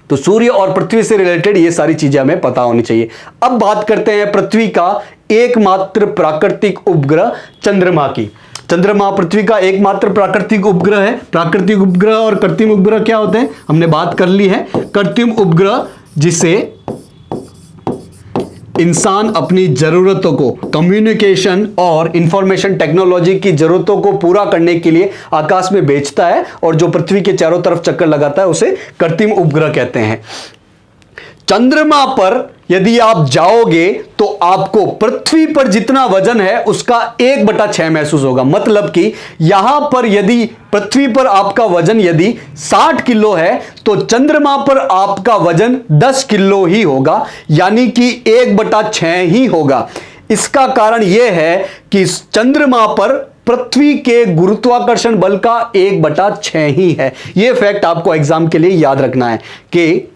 तो सूर्य और पृथ्वी से रिलेटेड ये सारी चीजें हमें पता होनी चाहिए। अब बात करते हैं पृथ्वी का एकमात्र प्राकृतिक उपग्रह चंद्रमा की। चंद्रमा पृथ्वी का एकमात्र प्राकृतिक उपग्रह है। प्राकृतिक उपग्रह और कृत्रिम उपग्रह क्या होते हैं हमने बात कर ली है। कृत्रिम उपग्रह जिसे इंसान अपनी जरूरतों को, कम्युनिकेशन और इंफॉर्मेशन टेक्नोलॉजी की जरूरतों को पूरा करने के लिए आकाश में भेजता है, और जो पृथ्वी के चारों तरफ चक्कर लगाता है उसे कृत्रिम उपग्रह कहते हैं। चंद्रमा पर यदि आप जाओगे तो आपको पृथ्वी पर जितना वजन है उसका 1/6 महसूस होगा। मतलब कि यहां पर यदि पृथ्वी पर आपका वजन यदि 60 किलो है तो चंद्रमा पर आपका वजन 10 किलो ही होगा, यानी कि 1/6 ही होगा। इसका कारण यह है कि चंद्रमा पर पृथ्वी के गुरुत्वाकर्षण बल का 1/6 ही है। यह फैक्ट आपको एग्जाम के लिए याद रखना है कि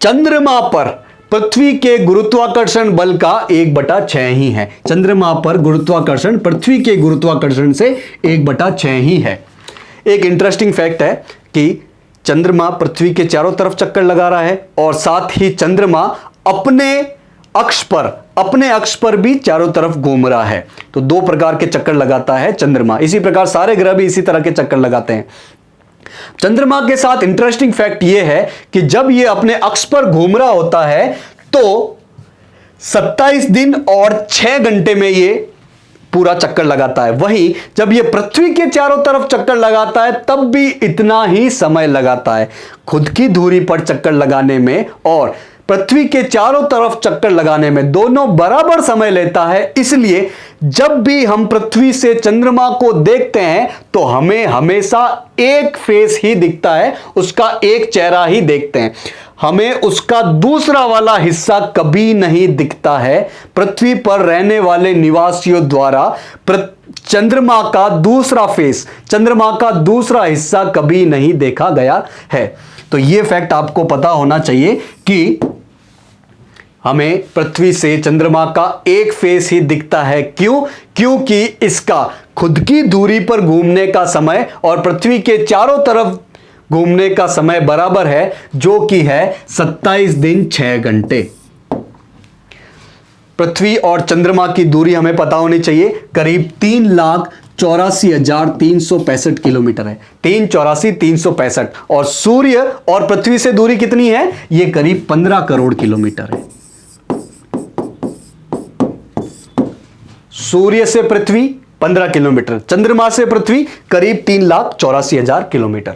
चंद्रमा पर पृथ्वी के गुरुत्वाकर्षण बल का 1/6 ही है। चंद्रमा पर गुरुत्वाकर्षण पृथ्वी के गुरुत्वाकर्षण से 1/6 ही है। एक इंटरेस्टिंग फैक्ट है कि चंद्रमा पृथ्वी के चारों तरफ चक्कर लगा रहा है, और साथ ही चंद्रमा अपने अक्ष पर भी चारों तरफ घूम रहा है। तो 2 प्रकार के चक्कर लगाता है चंद्रमा। इसी प्रकार सारे ग्रह भी इसी तरह के चक्कर लगाते हैं। चंद्रमा के साथ इंटरेस्टिंग फैक्ट यह है कि जब यह अपने अक्ष पर घूम रहा होता है तो 27 दिन और 6 घंटे में यह पूरा चक्कर लगाता है। वहीं जब यह पृथ्वी के चारों तरफ चक्कर लगाता है तब भी इतना ही समय लगाता है। खुद की धुरी पर चक्कर लगाने में और पृथ्वी के चारों तरफ चक्कर लगाने में दोनों बराबर समय लेता है। इसलिए जब भी हम पृथ्वी से चंद्रमा को देखते हैं तो हमें हमेशा एक फेस ही दिखता है, उसका एक चेहरा ही देखते हैं। हमें उसका दूसरा वाला हिस्सा कभी नहीं दिखता है। पृथ्वी पर रहने वाले निवासियों द्वारा चंद्रमा का दूसरा फेस, चंद्रमा का दूसरा हिस्सा कभी नहीं देखा गया है। तो यह फैक्ट आपको पता होना चाहिए कि हमें पृथ्वी से चंद्रमा का एक फेस ही दिखता है। क्यों? क्योंकि इसका खुद की दूरी पर घूमने का समय और पृथ्वी के चारों तरफ घूमने का समय बराबर है, जो कि है 27 दिन 6 घंटे। पृथ्वी और चंद्रमा की दूरी हमें पता होनी चाहिए, करीब 3,84,365 किलोमीटर है। 3,84,365। और सूर्य और पृथ्वी से दूरी कितनी है? यह करीब 15 करोड़ किलोमीटर है। सूर्य से पृथ्वी 15 किलोमीटर, चंद्रमा से पृथ्वी करीब 3,84,000 किलोमीटर।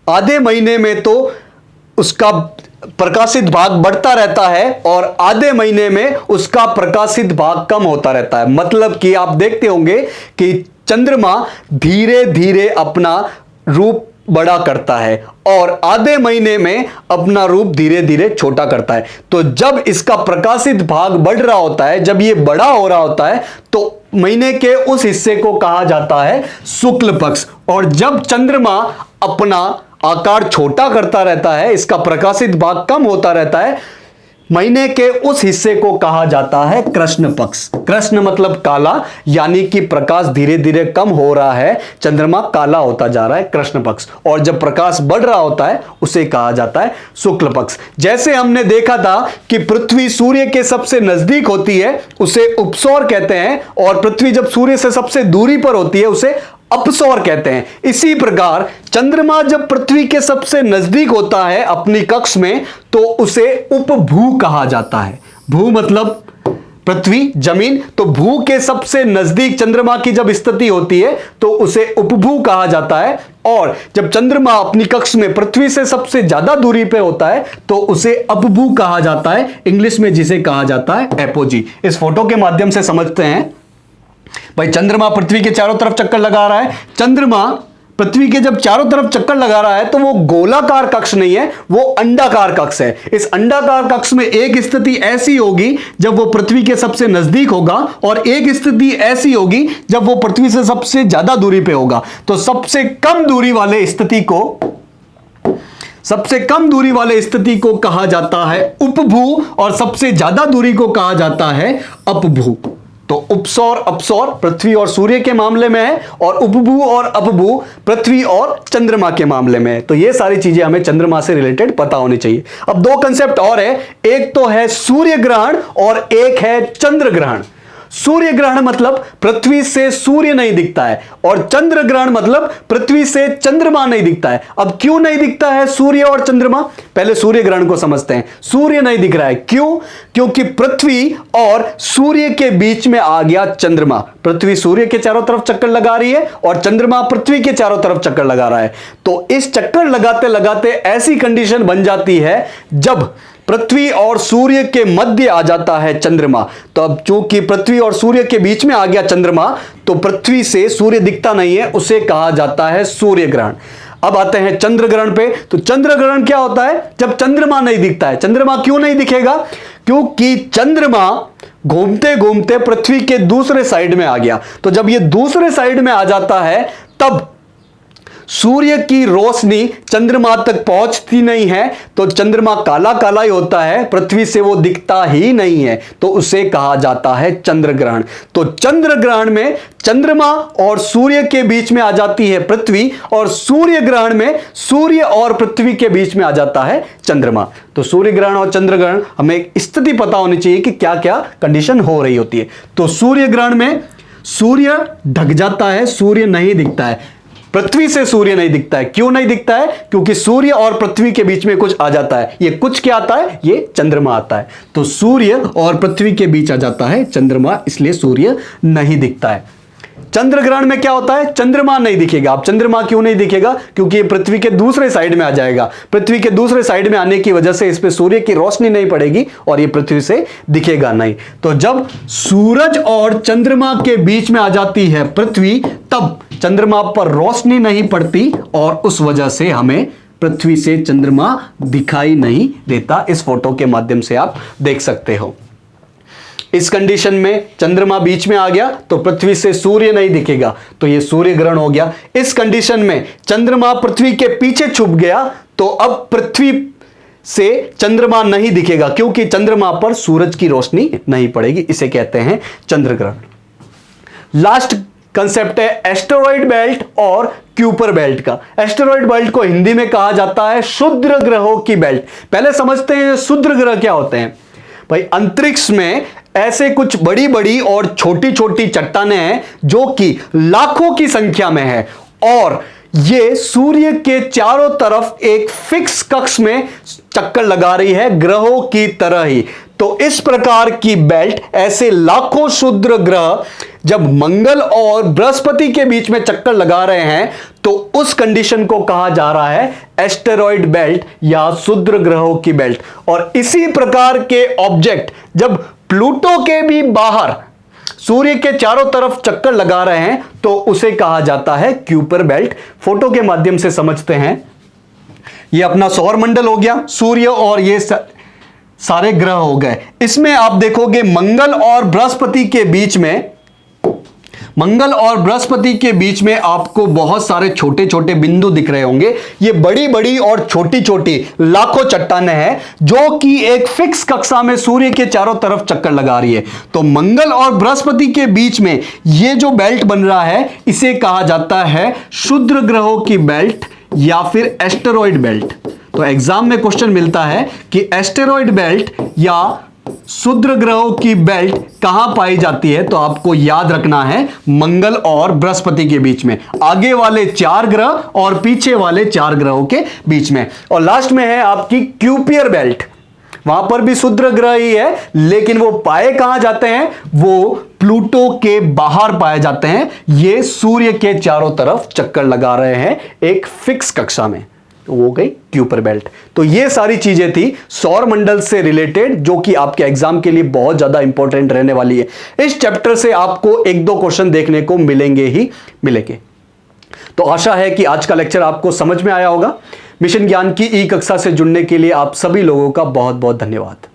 आधे महीने में तो उसका प्रकाशित भाग बढ़ता रहता है और आधे महीने में उसका प्रकाशित भाग कम होता रहता है। मतलब कि आप देखते होंगे कि चंद्रमा धीरे धीरे अपना रूप बड़ा करता है और आधे महीने में अपना रूप धीरे धीरे छोटा करता है। तो जब इसका प्रकाशित भाग बढ़ रहा होता है, जब ये बड़ा हो रहा होता है, तो महीने के उस हिस्से को कहा जाता है शुक्ल पक्ष। और जब चंद्रमा अपना आकार छोटा करता रहता है, इसका प्रकाशित भाग कम होता रहता है, महीने के उस हिस्से को कहा जाता है कृष्ण पक्ष। कृष्ण मतलब काला, यानी कि प्रकाश धीरे धीरे कम हो रहा है, चंद्रमा काला होता जा रहा है, कृष्ण पक्ष। और जब प्रकाश बढ़ रहा होता है उसे कहा जाता है शुक्ल पक्ष। जैसे हमने देखा था कि पृथ्वी सूर्य के सबसे नजदीक होती है उसे उपसौर कहते हैं, और पृथ्वी जब सूर्य से सबसे दूरी पर होती है उसे अपसौर कहते हैं। इसी प्रकार चंद्रमा जब पृथ्वी के सबसे नजदीक होता है अपनी कक्ष में तो उसे उपभू कहा जाता है। भू मतलब पृथ्वी, जमीन, तो भू के सबसे नजदीक चंद्रमा की जब स्थिति होती है तो उसे उपभू कहा जाता है, और जब चंद्रमा अपनी कक्ष में पृथ्वी से सबसे ज्यादा दूरी पे होता है तो उसे अपभू कहा जाता है, इंग्लिश में जिसे कहा जाता है एपोजी। इस फोटो के माध्यम से समझते हैं भाई, चंद्रमा पृथ्वी के चारों तरफ चक्कर लगा रहा है। चंद्रमा पृथ्वी के जब चारों तरफ चक्कर लगा रहा है तो वो गोलाकार कक्ष नहीं है, वो अंडाकार कक्ष है। इस अंडाकार कक्ष में एक स्थिति ऐसी होगी जब वो पृथ्वी के सबसे नजदीक होगा, और एक स्थिति ऐसी होगी जब वो पृथ्वी से सबसे ज्यादा दूरी पे होगा। तो सबसे कम दूरी वाले स्थिति को कहा जाता है उपभू, और सबसे ज्यादा दूरी को कहा जाता है अपभू। तो उपसौर अपसौर पृथ्वी और सूर्य के मामले में है, और उपभू और अपभू पृथ्वी और चंद्रमा के मामले में है। तो ये सारी चीजें हमें चंद्रमा से रिलेटेड पता होनी चाहिए। अब दो कंसेप्ट और है, एक तो है सूर्य ग्रहण और एक है चंद्र ग्रहण। सूर्य ग्रहण मतलब पृथ्वी से सूर्य नहीं दिखता है, और चंद्र ग्रहण मतलब पृथ्वी से चंद्रमा नहीं दिखता है। अब क्यों नहीं दिखता है सूर्य और चंद्रमा? पहले सूर्य ग्रहण को समझते हैं। सूर्य नहीं दिख रहा है, क्यों? क्योंकि पृथ्वी और सूर्य के बीच में आ गया चंद्रमा। पृथ्वी सूर्य के चारों तरफ चक्कर लगा रही है और चंद्रमा पृथ्वी के चारों तरफ चक्कर लगा रहा है। तो इस चक्कर लगाते लगाते ऐसी कंडीशन बन जाती है जब पृथ्वी और सूर्य के मध्य आ जाता है चंद्रमा। तो अब चूंकि पृथ्वी और सूर्य के बीच में आ गया चंद्रमा, तो पृथ्वी से सूर्य दिखता नहीं है, उसे कहा जाता है सूर्य ग्रहण। अब आते हैं चंद्र ग्रहण पे। तो चंद्र ग्रहण क्या होता है? जब चंद्रमा नहीं दिखता है। चंद्रमा क्यों नहीं दिखेगा? क्योंकि चंद्रमा घूमते घूमते पृथ्वी के दूसरे साइड में आ गया। तो जब ये दूसरे साइड में आ जाता है तब सूर्य की रोशनी चंद्रमा तक पहुंचती नहीं है, तो चंद्रमा काला काला ही होता है, पृथ्वी से वो दिखता ही नहीं है, तो उसे कहा जाता है चंद्र ग्रहण। तो चंद्र ग्रहण में चंद्रमा और सूर्य के बीच में आ जाती है पृथ्वी, और सूर्य ग्रहण में सूर्य और पृथ्वी के बीच में आ जाता है चंद्रमा। तो सूर्य ग्रहण और चंद्र ग्रहण हमें एक स्थिति पता होनी चाहिए कि क्या क्या कंडीशन हो रही होती है। तो सूर्य ग्रहण में सूर्य ढक जाता है, सूर्य नहीं दिखता है, पृथ्वी से सूर्य नहीं दिखता है। क्यों नहीं दिखता है? क्योंकि सूर्य और पृथ्वी के बीच में कुछ आ जाता है। ये कुछ क्या आता है? ये चंद्रमा आता है। तो सूर्य और पृथ्वी के बीच आ जाता है चंद्रमा, इसलिए सूर्य नहीं दिखता है। चंद्र ग्रहण में क्या होता है? चंद्रमा नहीं दिखेगा। अब चंद्रमा क्यों नहीं दिखेगा? क्योंकि ये पृथ्वी के दूसरे साइड में आ जाएगा। पृथ्वी के दूसरे साइड में आने की वजह से इस पे सूर्य की रोशनी नहीं पड़ेगी और ये पृथ्वी से दिखेगा नहीं। तो जब सूरज और चंद्रमा के बीच में आ जाती है पृथ्वी, तब चंद्रमा पर रोशनी नहीं पड़ती और उस वजह से हमें पृथ्वी से चंद्रमा दिखाई नहीं देता। इस फोटो के माध्यम से आप देख सकते हो। इस कंडीशन में चंद्रमा बीच में आ गया तो पृथ्वी से सूर्य नहीं दिखेगा, तो यह सूर्य ग्रहण हो गया। इस कंडीशन में चंद्रमा पृथ्वी के पीछे छुप गया तो अब पृथ्वी से चंद्रमा नहीं दिखेगा, क्योंकि चंद्रमा पर सूरज की रोशनी नहीं पड़ेगी। इसे कहते हैं चंद्र ग्रहण। लास्ट कंसेप्ट है एस्टेरॉयड बेल्ट और क्यूपर बेल्ट का। एस्टेरॉयड बेल्ट को हिंदी में कहा जाता है क्षुद्र ग्रहों की बेल्ट। पहले समझते हैं क्षुद्र ग्रह क्या होते हैं। भाई, अंतरिक्ष में ऐसे कुछ बड़ी बड़ी और छोटी छोटी चट्टानें हैं जो कि लाखों की संख्या में है, और ये सूर्य के चारों तरफ एक फिक्स कक्ष में चक्कर लगा रही है, ग्रहों की तरह ही। तो इस प्रकार की बेल्ट, ऐसे लाखों क्षुद्र ग्रह जब मंगल और बृहस्पति के बीच में चक्कर लगा रहे हैं, तो उस कंडीशन को कहा जा रहा है एस्टेरॉयड बेल्ट या क्षुद्र ग्रहों की बेल्ट। और इसी प्रकार के ऑब्जेक्ट जब प्लूटो के भी बाहर सूर्य के चारों तरफ चक्कर लगा रहे हैं तो उसे कहा जाता है क्यूपर बेल्ट। फोटो के माध्यम से समझते हैं। ये अपना सौर मंडल हो गया, सूर्य और ये सारे ग्रह हो गए। इसमें आप देखोगे मंगल और बृहस्पति के बीच में आपको बहुत सारे छोटे छोटे बिंदु दिख रहे होंगे। ये बड़ी बड़ी और छोटी छोटी लाखों चट्टानें हैं जो कि एक फिक्स कक्षा में सूर्य के चारों तरफ चक्कर लगा रही है। तो मंगल और बृहस्पति के बीच में ये जो बेल्ट बन रहा है, इसे कहा जाता है क्षुद्र ग्रहों की बेल्ट या फिर एस्टेरॉयड बेल्ट। तो एग्जाम में क्वेश्चन मिलता है कि एस्टेरॉयड बेल्ट या क्षुद्र ग्रहों की बेल्ट कहां पाई जाती है, तो आपको याद रखना है मंगल और बृहस्पति के बीच में, आगे वाले 4 ग्रह और पीछे वाले 4 ग्रहों के बीच में। और लास्ट में है आपकी क्यूपियर बेल्ट। वहां पर भी क्षुद्र ग्रह ही है, लेकिन वो पाए कहां जाते हैं, वो प्लूटो के बाहर पाए जाते हैं। ये सूर्य के चारों तरफ चक्कर लगा रहे हैं एक फिक्स कक्षा में। वो हो गई क्यूपर बेल्ट। तो ये सारी चीजें थी सौर मंडल से रिलेटेड, जो कि आपके एग्जाम के लिए बहुत ज्यादा इंपॉर्टेंट रहने वाली है। इस चैप्टर से आपको 1-2 क्वेश्चन देखने को मिलेंगे ही मिलेंगे। तो आशा है कि आज का लेक्चर आपको समझ में आया होगा। मिशन ज्ञान की ई कक्षा से जुड़ने के लिए आप सभी लोगों का बहुत बहुत धन्यवाद।